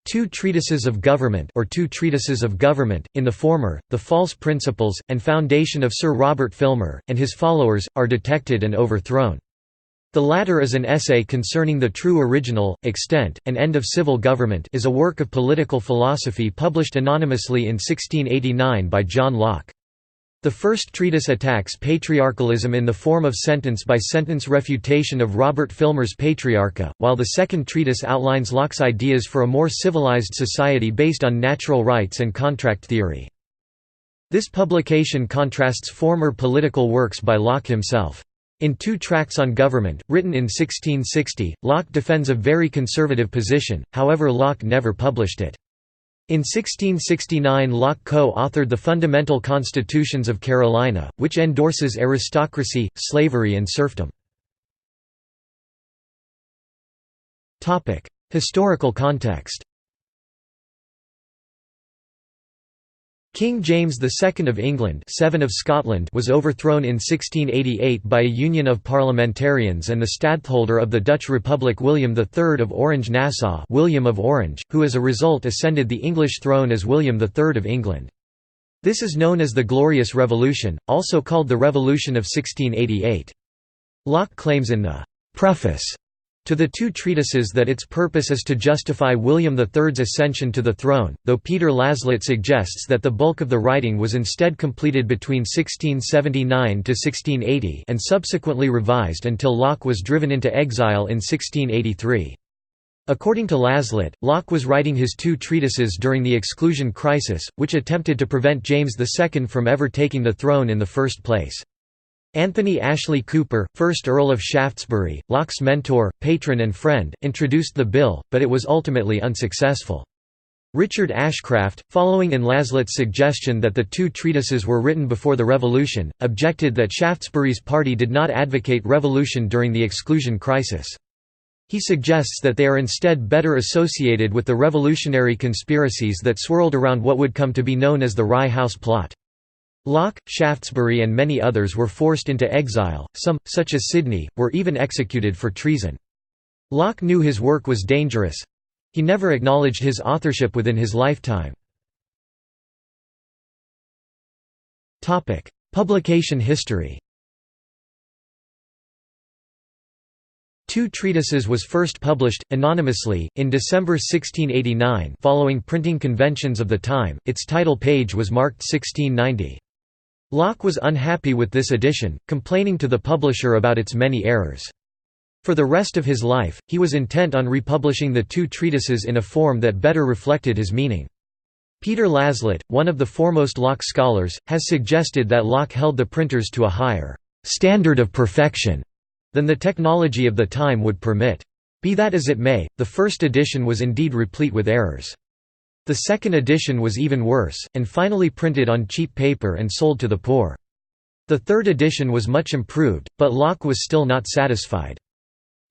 Two treatises of government or two treatises of government, in the former, the false principles, and foundation of Sir Robert Filmer, and his followers, are detected and overthrown. The latter is an essay concerning the true original, extent, and end of civil government is a work of political philosophy published anonymously in 1689 by John Locke. The first treatise attacks patriarchalism in the form of sentence-by-sentence refutation of Robert Filmer's Patriarcha, while the second treatise outlines Locke's ideas for a more civilized society based on natural rights and contract theory. This publication contrasts former political works by Locke himself. In two tracts on government, written in 1660, Locke defends a very conservative position, however Locke never published it. In 1669 Locke co-authored the Fundamental Constitutions of Carolina, which endorses aristocracy, slavery and serfdom. Historical context. King James II of England of Scotland was overthrown in 1688 by a union of parliamentarians and the stadtholder of the Dutch Republic William III of Orange-Nassau, William of Orange, who as a result ascended the English throne as William III of England. This is known as the Glorious Revolution, also called the Revolution of 1688. Locke claims in the preface to the two treatises that its purpose is to justify William III's ascension to the throne, though Peter Laslett suggests that the bulk of the writing was instead completed between 1679 to 1680 and subsequently revised until Locke was driven into exile in 1683. According to Laslett, Locke was writing his two treatises during the Exclusion Crisis, which attempted to prevent James II from ever taking the throne in the first place. Anthony Ashley Cooper, 1st Earl of Shaftesbury, Locke's mentor, patron and friend, introduced the bill, but it was ultimately unsuccessful. Richard Ashcraft, following in Laslett's suggestion that the two treatises were written before the Revolution, objected that Shaftesbury's party did not advocate revolution during the Exclusion Crisis. He suggests that they are instead better associated with the revolutionary conspiracies that swirled around what would come to be known as the Rye House Plot. Locke, Shaftesbury and many others were forced into exile, some, such as Sidney, were even executed for treason. Locke knew his work was dangerous. He never acknowledged his authorship within his lifetime. Publication history. Two Treatises was first published, anonymously, in December 1689 following printing conventions of the time. Its title page was marked 1690. Locke was unhappy with this edition, complaining to the publisher about its many errors. For the rest of his life, he was intent on republishing the two treatises in a form that better reflected his meaning. Peter Laslett, one of the foremost Locke scholars, has suggested that Locke held the printers to a higher standard of perfection than the technology of the time would permit. Be that as it may, the first edition was indeed replete with errors. The second edition was even worse, and finally printed on cheap paper and sold to the poor. The third edition was much improved, but Locke was still not satisfied.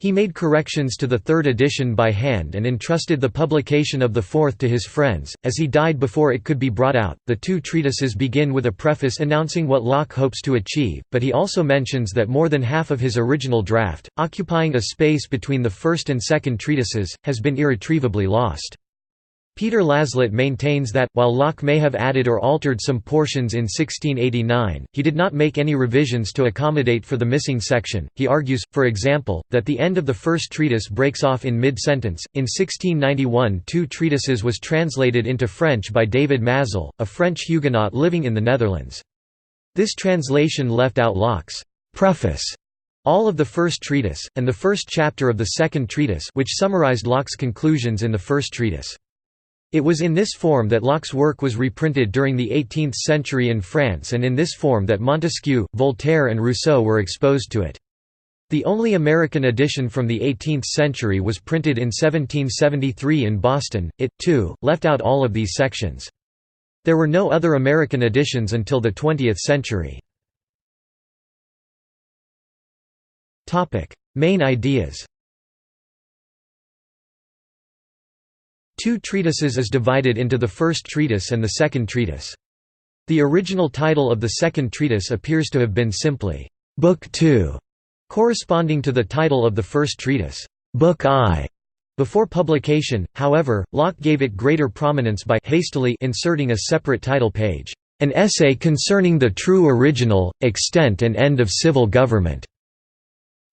He made corrections to the third edition by hand and entrusted the publication of the fourth to his friends. As he died before it could be brought out, the two treatises begin with a preface announcing what Locke hopes to achieve, but he also mentions that more than half of his original draft, occupying a space between the first and second treatises, has been irretrievably lost. Peter Laslett maintains that, while Locke may have added or altered some portions in 1689, he did not make any revisions to accommodate for the missing section. He argues, for example, that the end of the first treatise breaks off in mid-sentence. In 1691, Two Treatises was translated into French by David Mazel, a French Huguenot living in the Netherlands. This translation left out Locke's preface, all of the first treatise, and the first chapter of the second treatise, which summarized Locke's conclusions in the first treatise. It was in this form that Locke's work was reprinted during the 18th century in France, and in this form that Montesquieu, Voltaire and Rousseau were exposed to it. The only American edition from the 18th century was printed in 1773 in Boston. It, too, left out all of these sections. There were no other American editions until the 20th century. Main ideas. Two Treatises is divided into the first treatise and the second treatise. The original title of the second treatise appears to have been simply, Book 2, corresponding to the title of the first treatise, Book I. Before publication, however, Locke gave it greater prominence by hastily inserting a separate title page, "An essay concerning the true original, extent and end of civil government."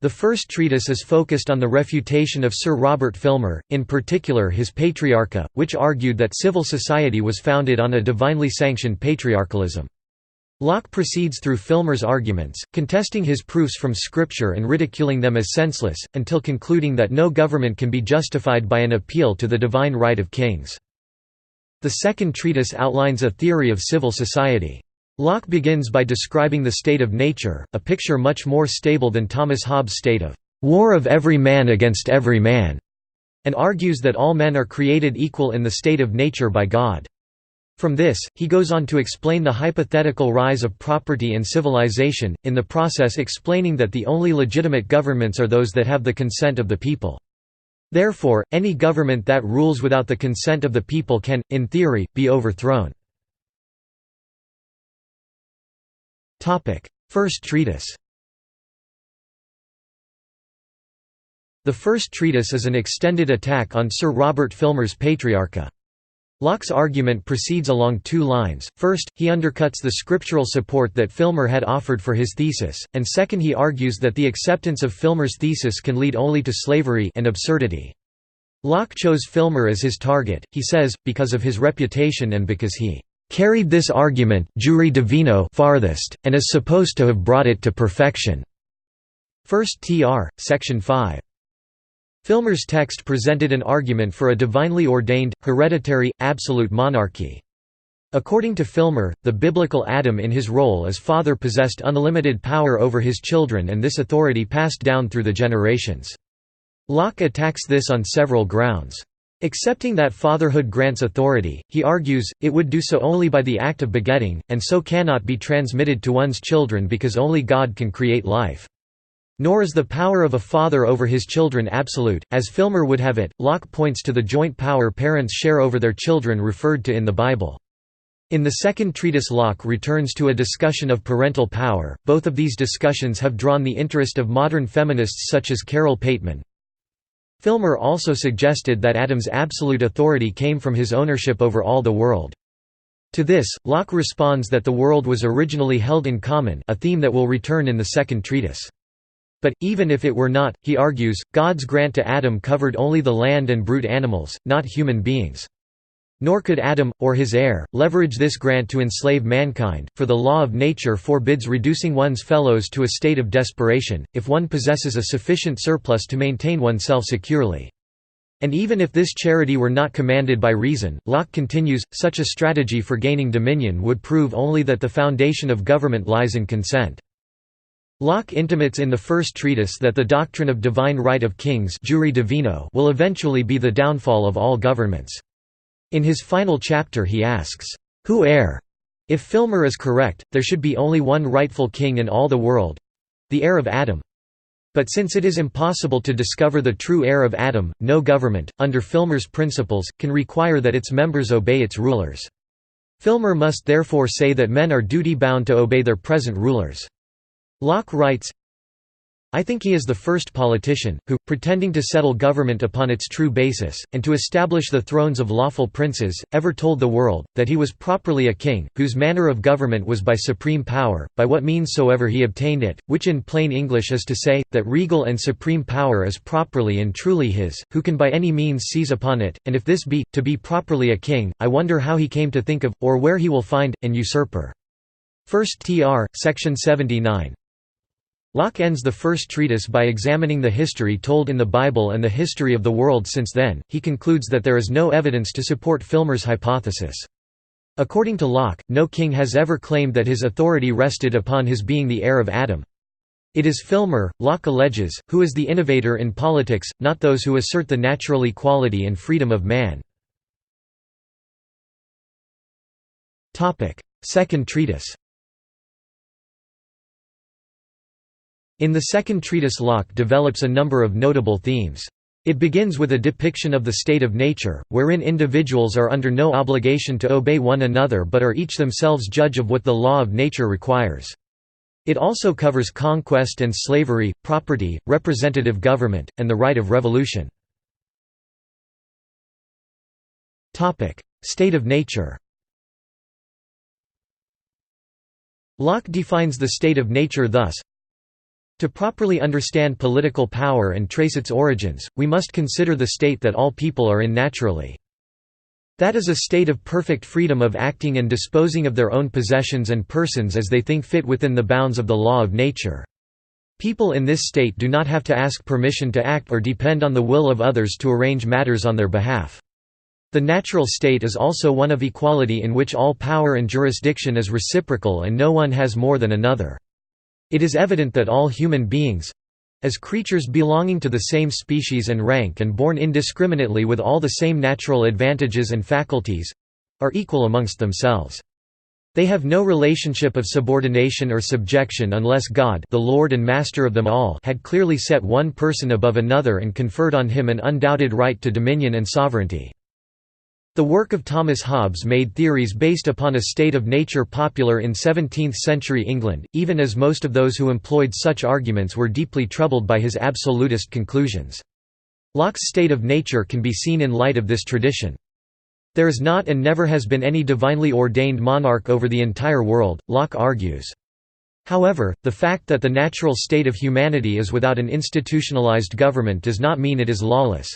The first treatise is focused on the refutation of Sir Robert Filmer, in particular his Patriarcha, which argued that civil society was founded on a divinely sanctioned patriarchalism. Locke proceeds through Filmer's arguments, contesting his proofs from Scripture and ridiculing them as senseless, until concluding that no government can be justified by an appeal to the divine right of kings. The second treatise outlines a theory of civil society. Locke begins by describing the state of nature, a picture much more stable than Thomas Hobbes' state of "war of every man against every man", and argues that all men are created equal in the state of nature by God. From this, he goes on to explain the hypothetical rise of property and civilization, in the process explaining that the only legitimate governments are those that have the consent of the people. Therefore, any government that rules without the consent of the people can, in theory, be overthrown. First treatise. The first treatise is an extended attack on Sir Robert Filmer's Patriarcha. Locke's argument proceeds along two lines: first, he undercuts the scriptural support that Filmer had offered for his thesis, and second, he argues that the acceptance of Filmer's thesis can lead only to slavery and absurdity. Locke chose Filmer as his target, he says, because of his reputation and because he "carried this argument jure divino farthest, and is supposed to have brought it to perfection." 1 Tr. Section 5. Filmer's text presented an argument for a divinely ordained, hereditary, absolute monarchy. According to Filmer, the biblical Adam in his role as father possessed unlimited power over his children, and this authority passed down through the generations. Locke attacks this on several grounds. Accepting that fatherhood grants authority, he argues, it would do so only by the act of begetting, and so cannot be transmitted to one's children because only God can create life. Nor is the power of a father over his children absolute, as Filmer would have it. Locke points to the joint power parents share over their children referred to in the Bible. In the second treatise, Locke returns to a discussion of parental power. Both of these discussions have drawn the interest of modern feminists such as Carol Pateman. Filmer also suggested that Adam's absolute authority came from his ownership over all the world. To this, Locke responds that the world was originally held in common, a theme that will return in the second treatise. But, even if it were not, he argues, God's grant to Adam covered only the land and brute animals, not human beings. Nor could Adam, or his heir, leverage this grant to enslave mankind, for the law of nature forbids reducing one's fellows to a state of desperation, if one possesses a sufficient surplus to maintain oneself securely. And even if this charity were not commanded by reason, Locke continues, such a strategy for gaining dominion would prove only that the foundation of government lies in consent. Locke intimates in the first treatise that the doctrine of divine right of kings jure divino will eventually be the downfall of all governments. In his final chapter he asks, "Who heir? If Filmer is correct, there should be only one rightful king in all the world—the heir of Adam. But since it is impossible to discover the true heir of Adam, no government, under Filmer's principles, can require that its members obey its rulers. Filmer must therefore say that men are duty-bound to obey their present rulers." Locke writes, I think he is the first politician, who, pretending to settle government upon its true basis, and to establish the thrones of lawful princes, ever told the world, that he was properly a king, whose manner of government was by supreme power, by what means soever he obtained it, which in plain English is to say, that regal and supreme power is properly and truly his, who can by any means seize upon it, and if this be, to be properly a king, I wonder how he came to think of, or where he will find, an usurper. 1 Tr. Section 79. Locke ends the first treatise by examining the history told in the Bible and the history of the world since then. He concludes that there is no evidence to support Filmer's hypothesis. According to Locke, no king has ever claimed that his authority rested upon his being the heir of Adam. It is Filmer, Locke alleges, who is the innovator in politics, not those who assert the natural equality and freedom of man. Second treatise. In the second treatise, Locke develops a number of notable themes. It begins with a depiction of the state of nature, wherein individuals are under no obligation to obey one another but are each themselves judge of what the law of nature requires. It also covers conquest and slavery, property, representative government, and the right of revolution. State of nature. Locke defines the state of nature thus: to properly understand political power and trace its origins, we must consider the state that all people are in naturally. That is a state of perfect freedom of acting and disposing of their own possessions and persons as they think fit within the bounds of the law of nature. People in this state do not have to ask permission to act or depend on the will of others to arrange matters on their behalf. The natural state is also one of equality in which all power and jurisdiction is reciprocal and no one has more than another. It is evident that all human beings—as creatures belonging to the same species and rank and born indiscriminately with all the same natural advantages and faculties—are equal amongst themselves. They have no relationship of subordination or subjection unless God, the Lord and Master of them all, had clearly set one person above another and conferred on him an undoubted right to dominion and sovereignty. The work of Thomas Hobbes made theories based upon a state of nature popular in 17th-century England, even as most of those who employed such arguments were deeply troubled by his absolutist conclusions. Locke's state of nature can be seen in light of this tradition. There is not and never has been any divinely ordained monarch over the entire world, Locke argues. However, the fact that the natural state of humanity is without an institutionalized government does not mean it is lawless.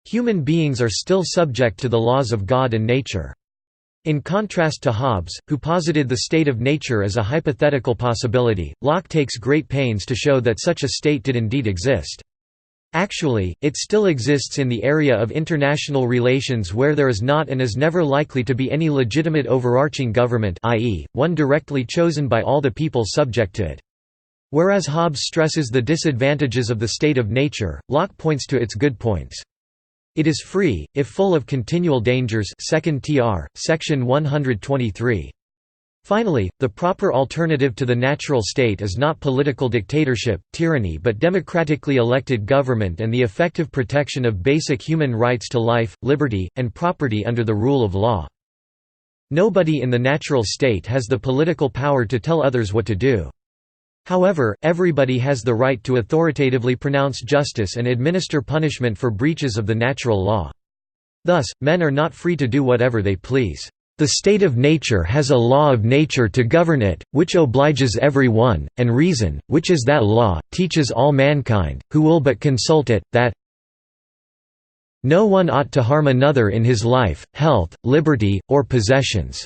Human beings are still subject to the laws of God and nature. In contrast to Hobbes, who posited the state of nature as a hypothetical possibility, Locke takes great pains to show that such a state did indeed exist. Actually, it still exists in the area of international relations where there is not and is never likely to be any legitimate overarching government, i.e., one directly chosen by all the people subject to it. Whereas Hobbes stresses the disadvantages of the state of nature, Locke points to its good points. It is free, if full of continual dangers 2nd tr. Section 123. Finally, the proper alternative to the natural state is not political dictatorship, tyranny but democratically elected government and the effective protection of basic human rights to life, liberty, and property under the rule of law. Nobody in the natural state has the political power to tell others what to do. However, everybody has the right to authoritatively pronounce justice and administer punishment for breaches of the natural law. Thus, men are not free to do whatever they please. The state of nature has a law of nature to govern it, which obliges every one, and reason, which is that law, teaches all mankind, who will but consult it, that no one ought to harm another in his life, health, liberty, or possessions."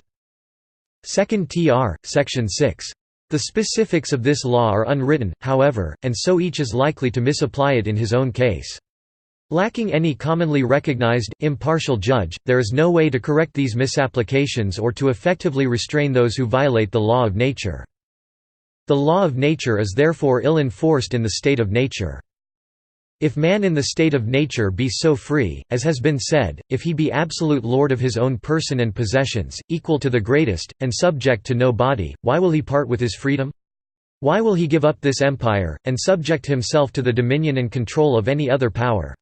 2nd tr. Section 6. The specifics of this law are unwritten, however, and so each is likely to misapply it in his own case. Lacking any commonly recognized, impartial judge, there is no way to correct these misapplications or to effectively restrain those who violate the law of nature. The law of nature is therefore ill-enforced in the state of nature. If man in the state of nature be so free, as has been said, if he be absolute lord of his own person and possessions, equal to the greatest, and subject to no body, why will he part with his freedom? Why will he give up this empire, and subject himself to the dominion and control of any other power?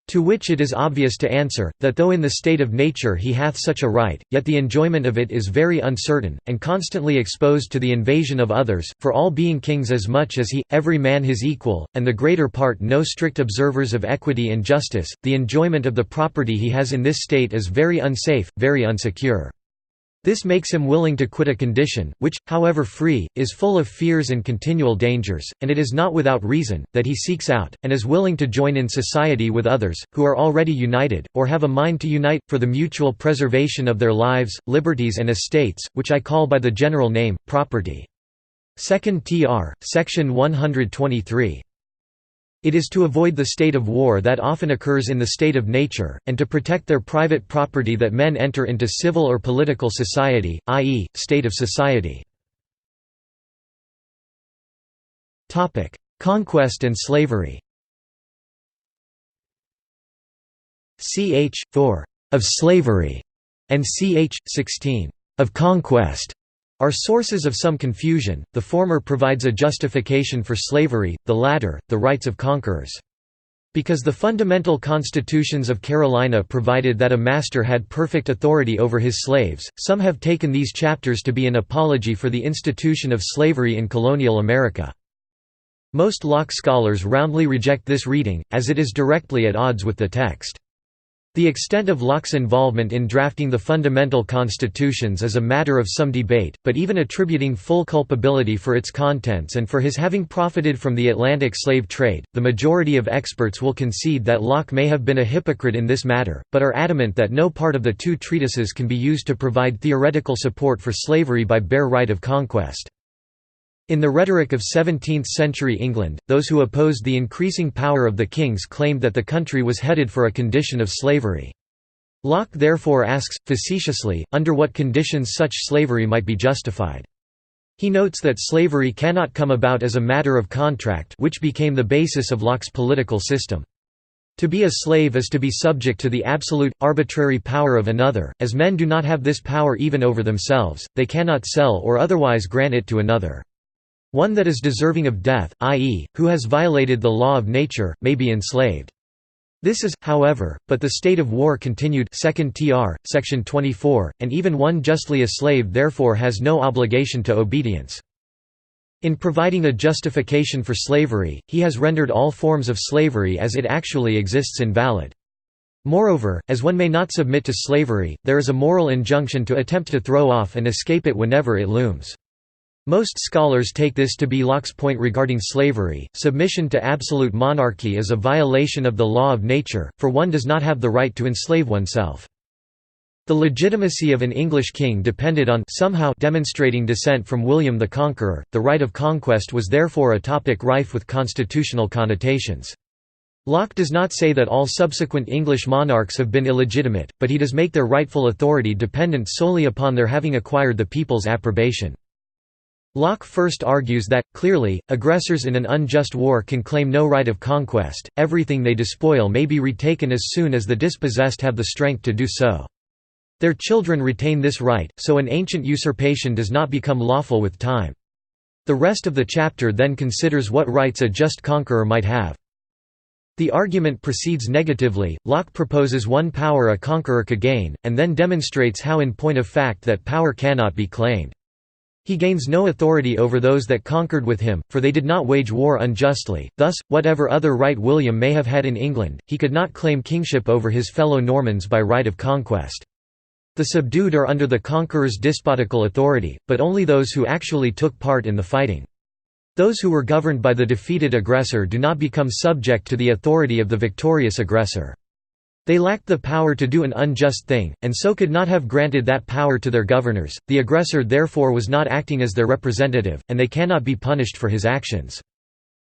To which it is obvious to answer, that though in the state of nature he hath such a right, yet the enjoyment of it is very uncertain, and constantly exposed to the invasion of others, for all being kings as much as he, every man his equal, and the greater part no strict observers of equity and justice, the enjoyment of the property he has in this state is very unsafe, very unsecure. This makes him willing to quit a condition, which, however free, is full of fears and continual dangers, and it is not without reason, that he seeks out, and is willing to join in society with others, who are already united, or have a mind to unite, for the mutual preservation of their lives, liberties and estates, which I call by the general name, property. 2nd tr. Section 123. It is to avoid the state of war that often occurs in the state of nature, and to protect their private property that men enter into civil or political society, i.e., state of society. Conquest and slavery. Ch. 4 of slavery and ch. 16 of conquest are sources of some confusion. The former provides a justification for slavery, the latter, the rights of conquerors. Because the fundamental constitutions of Carolina provided that a master had perfect authority over his slaves, some have taken these chapters to be an apology for the institution of slavery in colonial America. Most Locke scholars roundly reject this reading, as it is directly at odds with the text. The extent of Locke's involvement in drafting the fundamental constitutions is a matter of some debate, but even attributing full culpability for its contents and for his having profited from the Atlantic slave trade, the majority of experts will concede that Locke may have been a hypocrite in this matter, but are adamant that no part of the two treatises can be used to provide theoretical support for slavery by bare right of conquest. In the rhetoric of 17th-century England, those who opposed the increasing power of the kings claimed that the country was headed for a condition of slavery. Locke therefore asks, facetiously, under what conditions such slavery might be justified. He notes that slavery cannot come about as a matter of contract, which became the basis of Locke's political system. To be a slave is to be subject to the absolute, arbitrary power of another, as men do not have this power even over themselves, they cannot sell or otherwise grant it to another. One that is deserving of death, i.e., who has violated the law of nature, may be enslaved. This is, however, but the state of war continued 2 Tr. Section 24, and even one justly a slave therefore has no obligation to obedience. In providing a justification for slavery, he has rendered all forms of slavery as it actually exists invalid. Moreover, as one may not submit to slavery, there is a moral injunction to attempt to throw off and escape it whenever it looms. Most scholars take this to be Locke's point regarding slavery. Submission to absolute monarchy is a violation of the law of nature, for one does not have the right to enslave oneself. The legitimacy of an English king depended on somehow demonstrating descent from William the Conqueror. The right of conquest was therefore a topic rife with constitutional connotations. Locke does not say that all subsequent English monarchs have been illegitimate, but he does make their rightful authority dependent solely upon their having acquired the people's approbation. Locke first argues that, clearly, aggressors in an unjust war can claim no right of conquest, everything they despoil may be retaken as soon as the dispossessed have the strength to do so. Their children retain this right, so an ancient usurpation does not become lawful with time. The rest of the chapter then considers what rights a just conqueror might have. The argument proceeds negatively. Locke proposes one power a conqueror could gain, and then demonstrates how in point of fact that power cannot be claimed. He gains no authority over those that conquered with him, for they did not wage war unjustly, thus, whatever other right William may have had in England, he could not claim kingship over his fellow Normans by right of conquest. The subdued are under the conqueror's despotical authority, but only those who actually took part in the fighting. Those who were governed by the defeated aggressor do not become subject to the authority of the victorious aggressor. They lacked the power to do an unjust thing, and so could not have granted that power to their governors. The aggressor therefore was not acting as their representative, and they cannot be punished for his actions.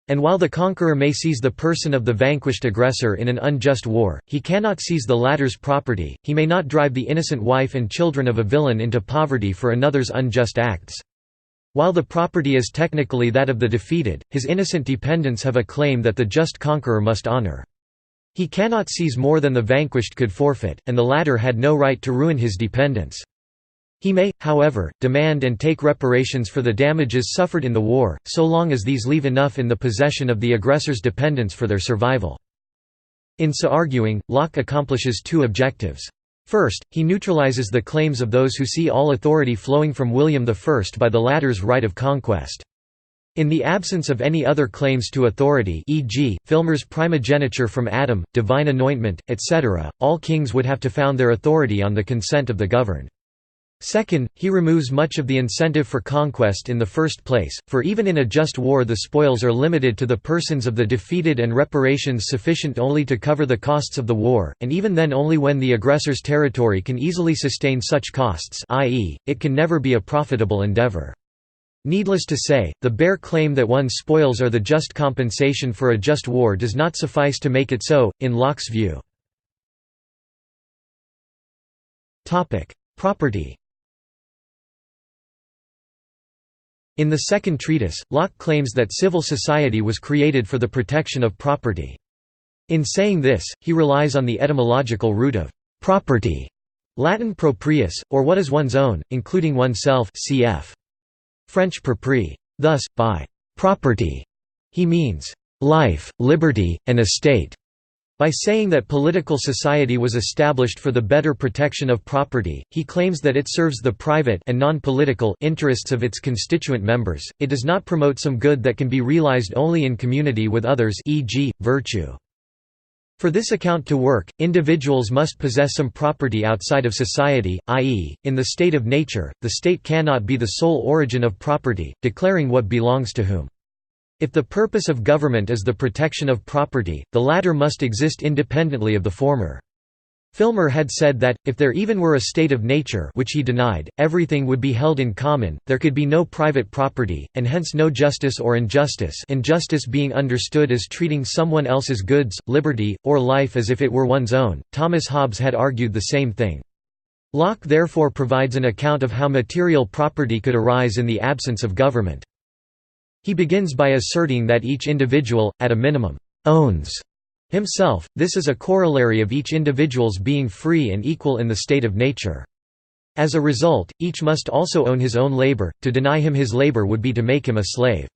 And while the conqueror may seize the person of the vanquished aggressor in an unjust war, he cannot seize the latter's property, he may not drive the innocent wife and children of a villain into poverty for another's unjust acts. While the property is technically that of the defeated, his innocent dependents have a claim that the just conqueror must honor. He cannot seize more than the vanquished could forfeit, and the latter had no right to ruin his dependents. He may, however, demand and take reparations for the damages suffered in the war, so long as these leave enough in the possession of the aggressor's dependents for their survival. In so arguing, Locke accomplishes two objectives. First, he neutralizes the claims of those who see all authority flowing from William I by the latter's right of conquest. In the absence of any other claims to authority, e.g., Filmer's primogeniture from Adam, divine anointment, etc., all kings would have to found their authority on the consent of the governed. Second, he removes much of the incentive for conquest in the first place, for even in a just war the spoils are limited to the persons of the defeated and reparations sufficient only to cover the costs of the war, and even then only when the aggressor's territory can easily sustain such costs, i.e., it can never be a profitable endeavor. Needless to say, the bare claim that one's spoils are the just compensation for a just war does not suffice to make it so, in Locke's view. Property. In the second treatise, Locke claims that civil society was created for the protection of property. In saying this, he relies on the etymological root of property, Latin proprius, or what is one's own, including oneself, cf. French proprie. Thus, by property, he means life, liberty, and estate. By saying that political society was established for the better protection of property, he claims that it serves the private and non-political interests of its constituent members. It does not promote some good that can be realized only in community with others, e.g., virtue. For this account to work, individuals must possess some property outside of society, i.e., in the state of nature, the state cannot be the sole origin of property, declaring what belongs to whom. If the purpose of government is the protection of property, the latter must exist independently of the former. Filmer had said that, if there even were a state of nature, which he denied, everything would be held in common, there could be no private property, and hence no justice or injustice, injustice being understood as treating someone else's goods, liberty, or life as if it were one's own. Thomas Hobbes had argued the same thing. Locke therefore provides an account of how material property could arise in the absence of government. He begins by asserting that each individual, at a minimum, owns himself. This is a corollary of each individual's being free and equal in the state of nature. As a result, each must also own his own labor. To deny him his labor would be to make him a slave.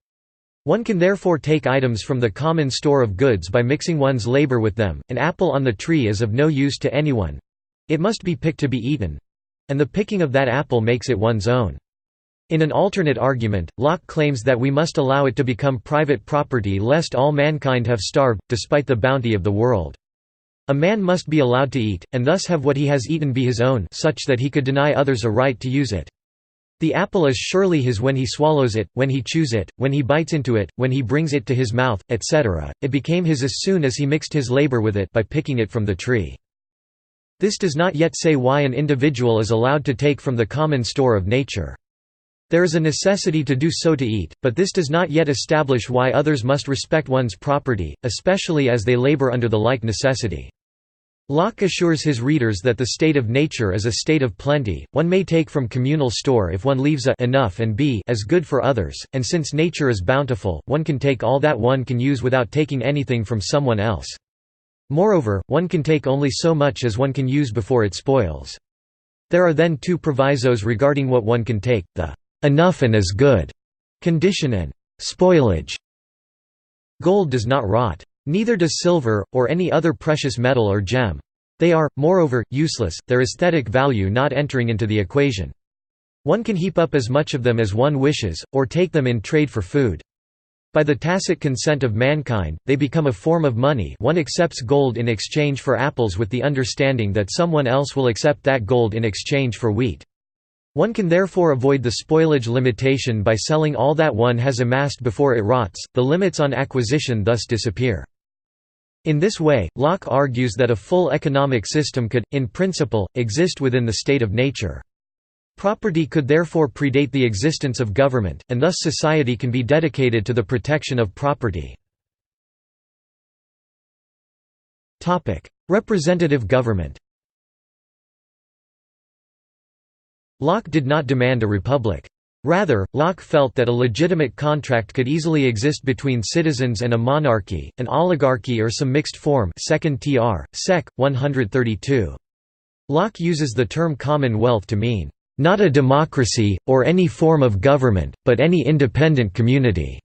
One can therefore take items from the common store of goods by mixing one's labor with them. An apple on the tree is of no use to anyone. It must be picked to be eaten. And the picking of that apple makes it one's own. In an alternate argument, Locke claims that we must allow it to become private property lest all mankind have starved, despite the bounty of the world. A man must be allowed to eat, and thus have what he has eaten be his own, such that he could deny others a right to use it. The apple is surely his when he swallows it, when he chews it, when he bites into it, when he brings it to his mouth, etc. It became his as soon as he mixed his labor with it by picking it from the tree. This does not yet say why an individual is allowed to take from the common store of nature. There is a necessity to do so to eat, but this does not yet establish why others must respect one's property, especially as they labor under the like necessity. Locke assures his readers that the state of nature is a state of plenty. One may take from communal store if one leaves a enough and b as good for others, and since nature is bountiful, one can take all that one can use without taking anything from someone else. Moreover, one can take only so much as one can use before it spoils. There are then two provisos regarding what one can take, the enough and as good condition and spoilage. Gold does not rot. Neither does silver, or any other precious metal or gem. They are, moreover, useless, their aesthetic value not entering into the equation. One can heap up as much of them as one wishes, or take them in trade for food. By the tacit consent of mankind, they become a form of money. One accepts gold in exchange for apples with the understanding that someone else will accept that gold in exchange for wheat. One can therefore avoid the spoilage limitation by selling all that one has amassed before it rots. The limits on acquisition thus disappear. In this way, Locke argues that a full economic system could, in principle, exist within the state of nature. Property could therefore predate the existence of government, and thus society can be dedicated to the protection of property. Representative government. Locke did not demand a republic. Rather, Locke felt that a legitimate contract could easily exist between citizens and a monarchy, an oligarchy or some mixed form. 2nd Tr. Sec. 132. Locke uses the term commonwealth to mean, "...not a democracy, or any form of government, but any independent community."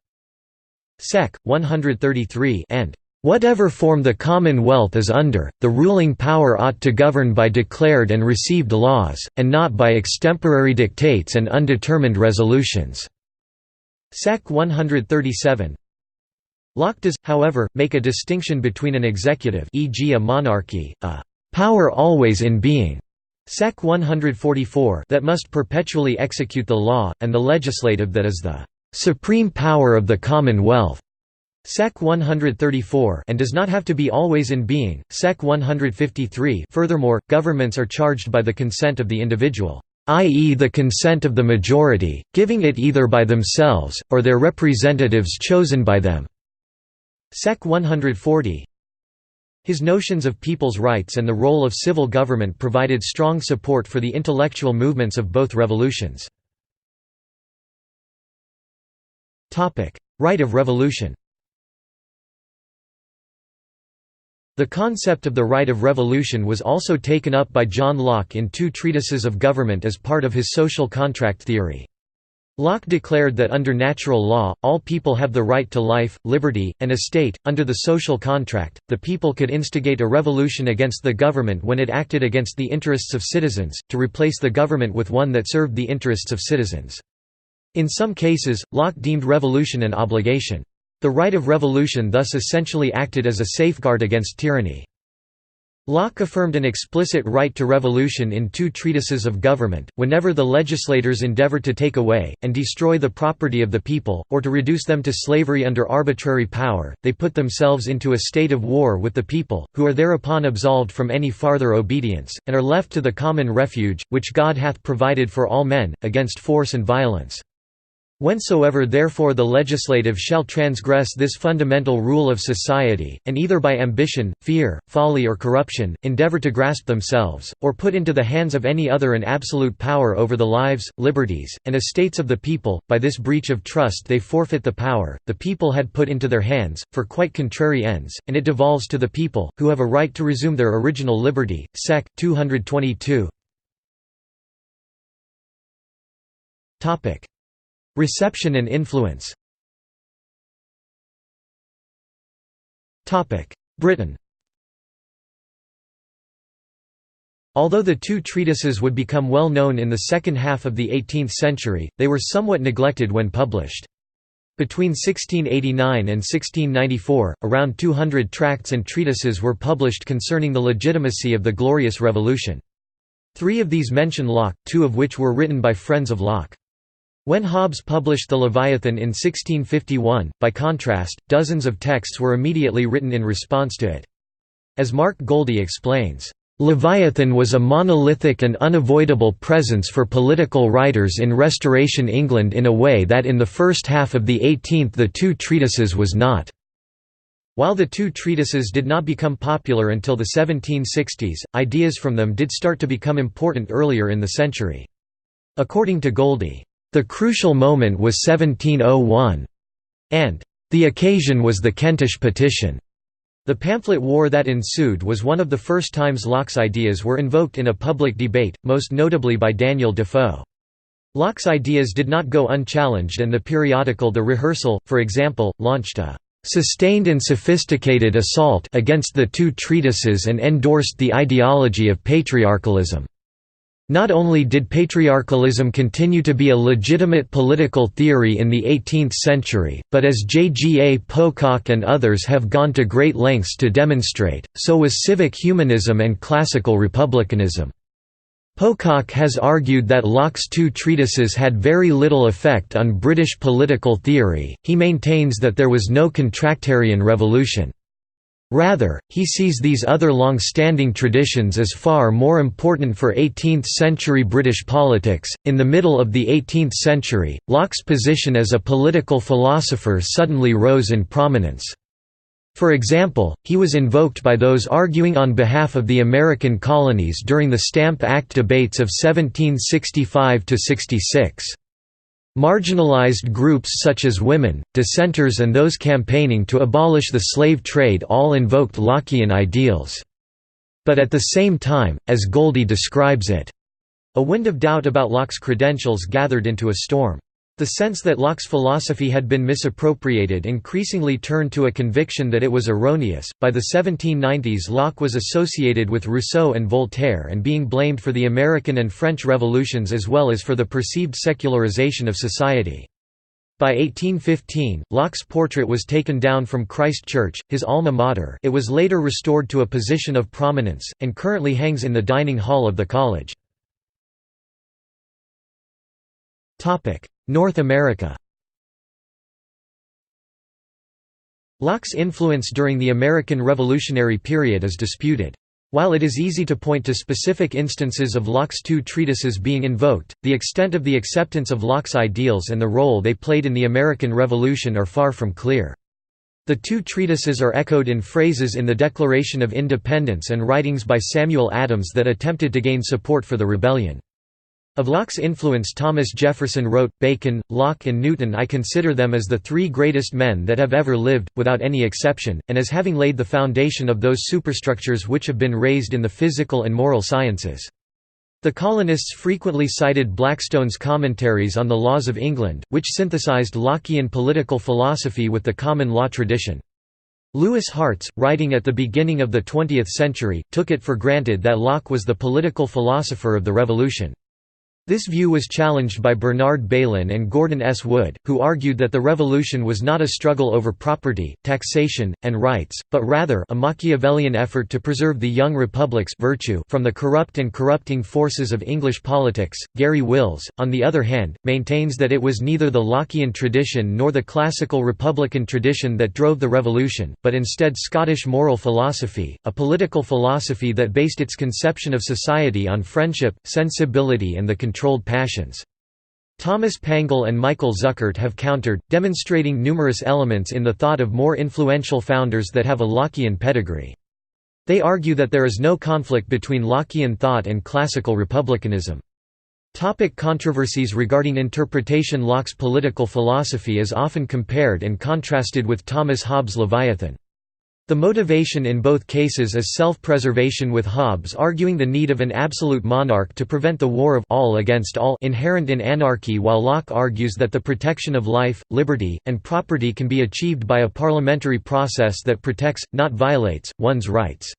Sec. 133 and "...whatever form the commonwealth is under, the ruling power ought to govern by declared and received laws, and not by extemporary dictates and undetermined resolutions." Sec. 137. Locke does, however, make a distinction between an executive, e.g. a monarchy, a "power always in being", Sec. 144, that must perpetually execute the law, and the legislative that is the "supreme power of the commonwealth", Sec. 134, and does not have to be always in being. Sec. 153. Furthermore, governments are charged by the consent of the individual, i.e. the consent of the majority, giving it either by themselves, or their representatives chosen by them. Sec. 140. His notions of people's rights and the role of civil government provided strong support for the intellectual movements of both revolutions. Right of revolution. The concept of the right of revolution was also taken up by John Locke in two treatises of government as part of his social contract theory. Locke declared that under natural law, all people have the right to life, liberty, and estate. Under the social contract, the people could instigate a revolution against the government when it acted against the interests of citizens, to replace the government with one that served the interests of citizens. In some cases, Locke deemed revolution an obligation. The right of revolution thus essentially acted as a safeguard against tyranny. Locke affirmed an explicit right to revolution in two treatises of government: whenever the legislators endeavor to take away, and destroy the property of the people, or to reduce them to slavery under arbitrary power, they put themselves into a state of war with the people, who are thereupon absolved from any farther obedience, and are left to the common refuge, which God hath provided for all men, against force and violence. Whensoever therefore the legislative shall transgress this fundamental rule of society, and either by ambition, fear, folly or corruption, endeavor to grasp themselves, or put into the hands of any other an absolute power over the lives, liberties, and estates of the people, by this breach of trust they forfeit the power the people had put into their hands, for quite contrary ends, and it devolves to the people, who have a right to resume their original liberty. Sec. 222. Reception and influence. Britain. Although the two treatises would become well known in the second half of the 18th century, they were somewhat neglected when published. Between 1689 and 1694, around 200 tracts and treatises were published concerning the legitimacy of the Glorious Revolution. 3 of these mention Locke, 2 of which were written by friends of Locke. When Hobbes published the Leviathan in 1651, by contrast, dozens of texts were immediately written in response to it. As Mark Goldie explains, "Leviathan was a monolithic and unavoidable presence for political writers in Restoration England in a way that in the first half of the 18th the two treatises was not." While the two treatises did not become popular until the 1760s, ideas from them did start to become important earlier in the century. According to Goldie, "The crucial moment was 1701. And the occasion was the Kentish Petition." The pamphlet war that ensued was one of the first times Locke's ideas were invoked in a public debate, most notably by Daniel Defoe. Locke's ideas did not go unchallenged, and the periodical The Rehearsal, for example, launched a "sustained and sophisticated assault" against the two treatises and endorsed the ideology of patriarchalism. Not only did patriarchalism continue to be a legitimate political theory in the 18th century, but as J.G.A. Pocock and others have gone to great lengths to demonstrate, so was civic humanism and classical republicanism. Pocock has argued that Locke's two treatises had very little effect on British political theory. He maintains that there was no contractarian revolution. Rather, he sees these other long-standing traditions as far more important for 18th-century British politics. In the middle of the 18th century, Locke's position as a political philosopher suddenly rose in prominence. For example, he was invoked by those arguing on behalf of the American colonies during the Stamp Act debates of 1765–66. Marginalized groups such as women, dissenters and those campaigning to abolish the slave trade all invoked Lockean ideals. But at the same time, as Goldie describes it, a wind of doubt about Locke's credentials gathered into a storm. The sense that Locke's philosophy had been misappropriated increasingly turned to a conviction that it was erroneous. By the 1790s, Locke was associated with Rousseau and Voltaire and being blamed for the American and French revolutions as well as for the perceived secularization of society. By 1815, Locke's portrait was taken down from Christ Church, his alma mater. It was later restored to a position of prominence, and currently hangs in the dining hall of the college. North America. Locke's influence during the American Revolutionary period is disputed. While it is easy to point to specific instances of Locke's two treatises being invoked, the extent of the acceptance of Locke's ideals and the role they played in the American Revolution are far from clear. The two treatises are echoed in phrases in the Declaration of Independence and writings by Samuel Adams that attempted to gain support for the rebellion. Of Locke's influence, Thomas Jefferson wrote, "Bacon, Locke and Newton, I consider them as the three greatest men that have ever lived, without any exception, and as having laid the foundation of those superstructures which have been raised in the physical and moral sciences." The colonists frequently cited Blackstone's Commentaries on the Laws of England, which synthesized Lockean political philosophy with the common law tradition. Lewis Hartz, writing at the beginning of the 20th century, took it for granted that Locke was the political philosopher of the Revolution. This view was challenged by Bernard Bailyn and Gordon S. Wood, who argued that the revolution was not a struggle over property, taxation, and rights, but rather a Machiavellian effort to preserve the young republic's virtue from the corrupt and corrupting forces of English politics. Gary Wills, on the other hand, maintains that it was neither the Lockean tradition nor the classical republican tradition that drove the revolution, but instead Scottish moral philosophy, a political philosophy that based its conception of society on friendship, sensibility and the controlled passions. Thomas Pangle and Michael Zuckert have countered, demonstrating numerous elements in the thought of more influential founders that have a Lockean pedigree. They argue that there is no conflict between Lockean thought and classical republicanism. Controversies regarding interpretation. Locke's political philosophy is often compared and contrasted with Thomas Hobbes' Leviathan. The motivation in both cases is self-preservation, with Hobbes arguing the need of an absolute monarch to prevent the war of all against all inherent in anarchy, while Locke argues that the protection of life, liberty, and property can be achieved by a parliamentary process that protects, not violates, one's rights.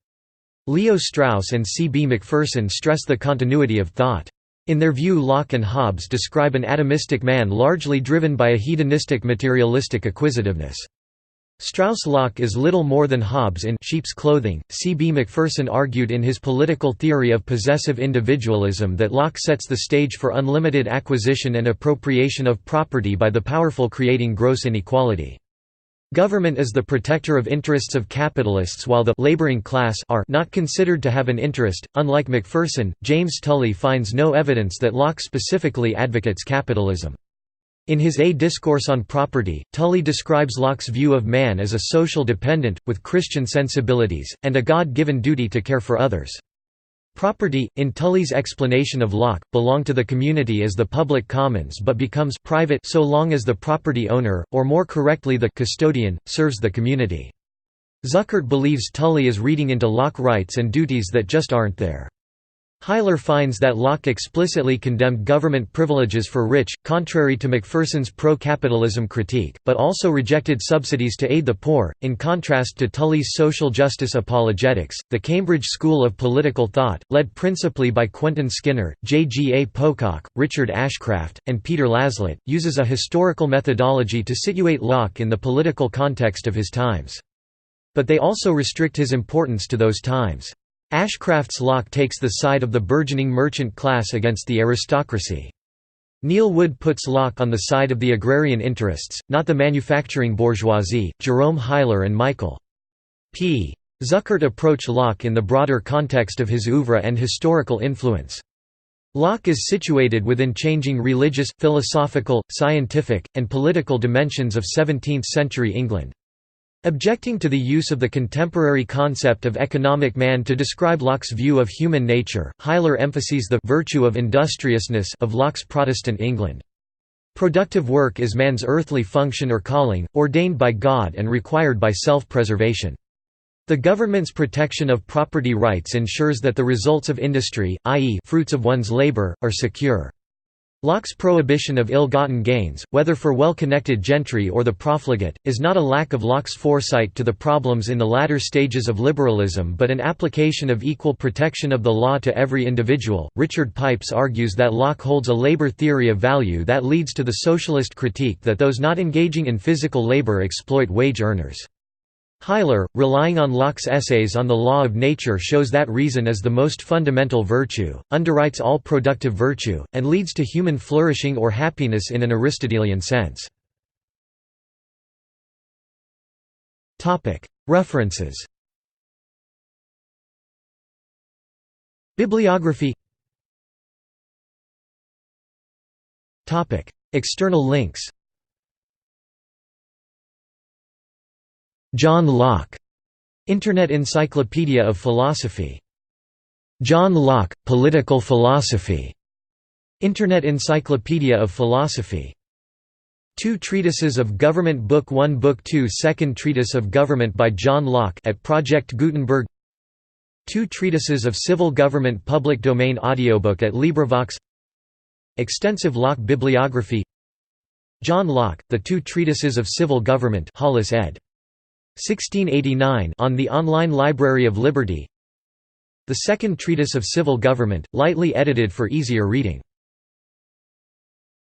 Leo Strauss and C. B. Macpherson stress the continuity of thought. In their view, Locke and Hobbes describe an atomistic man largely driven by a hedonistic materialistic acquisitiveness. Strauss-Locke is little more than Hobbes in Sheep's Clothing. C. B. Macpherson argued in his political theory of possessive individualism that Locke sets the stage for unlimited acquisition and appropriation of property by the powerful, creating gross inequality. Government is the protector of interests of capitalists, while the laboring class are not considered to have an interest. Unlike Macpherson, James Tully finds no evidence that Locke specifically advocates capitalism. In his A Discourse on Property, Tully describes Locke's view of man as a social dependent, with Christian sensibilities, and a God-given duty to care for others. Property, in Tully's explanation of Locke, belonged to the community as the public commons but becomes private so long as the property owner, or more correctly the custodian, serves the community. Zuckert believes Tully is reading into Locke rights and duties that just aren't there. Hyler finds that Locke explicitly condemned government privileges for rich, contrary to Macpherson's pro-capitalism critique, but also rejected subsidies to aid the poor. In contrast to Tully's social justice apologetics, the Cambridge School of Political Thought, led principally by Quentin Skinner, J. G. A. Pocock, Richard Ashcraft, and Peter Laslett, uses a historical methodology to situate Locke in the political context of his times. But they also restrict his importance to those times. Ashcraft's Locke takes the side of the burgeoning merchant class against the aristocracy. Neil Wood puts Locke on the side of the agrarian interests, not the manufacturing bourgeoisie. Jerome Hyler and Michael P. Zuckert approach Locke in the broader context of his oeuvre and historical influence. Locke is situated within changing religious, philosophical, scientific, and political dimensions of 17th-century England. Objecting to the use of the contemporary concept of economic man to describe Locke's view of human nature, Hyler emphasizes the virtue of industriousness of Locke's Protestant England. Productive work is man's earthly function or calling, ordained by God and required by self-preservation. The government's protection of property rights ensures that the results of industry, i.e., fruits of one's labor, are secure. Locke's prohibition of ill-gotten gains, whether for well-connected gentry or the profligate, is not a lack of Locke's foresight to the problems in the latter stages of liberalism but an application of equal protection of the law to every individual. Richard Pipes argues that Locke holds a labor theory of value that leads to the socialist critique that those not engaging in physical labor exploit wage earners. Hyler, relying on Locke's essays on the law of nature, shows that reason is the most fundamental virtue, underwrites all productive virtue, and leads to human flourishing or happiness in an Aristotelian sense. References. Bibliography. External links. John Locke, Internet Encyclopedia of Philosophy. John Locke, Political Philosophy, Internet Encyclopedia of Philosophy. 2 Treatises of Government, Book 1, Book 2, Second Treatise of Government by John Locke at Project Gutenberg. 2 Treatises of Civil Government, public domain audiobook at LibriVox. Extensive Locke bibliography. John Locke, The 2 Treatises of Civil Government, Hollis ed. 1689, on the Online Library of Liberty. The Second Treatise of Civil Government, lightly edited for easier reading.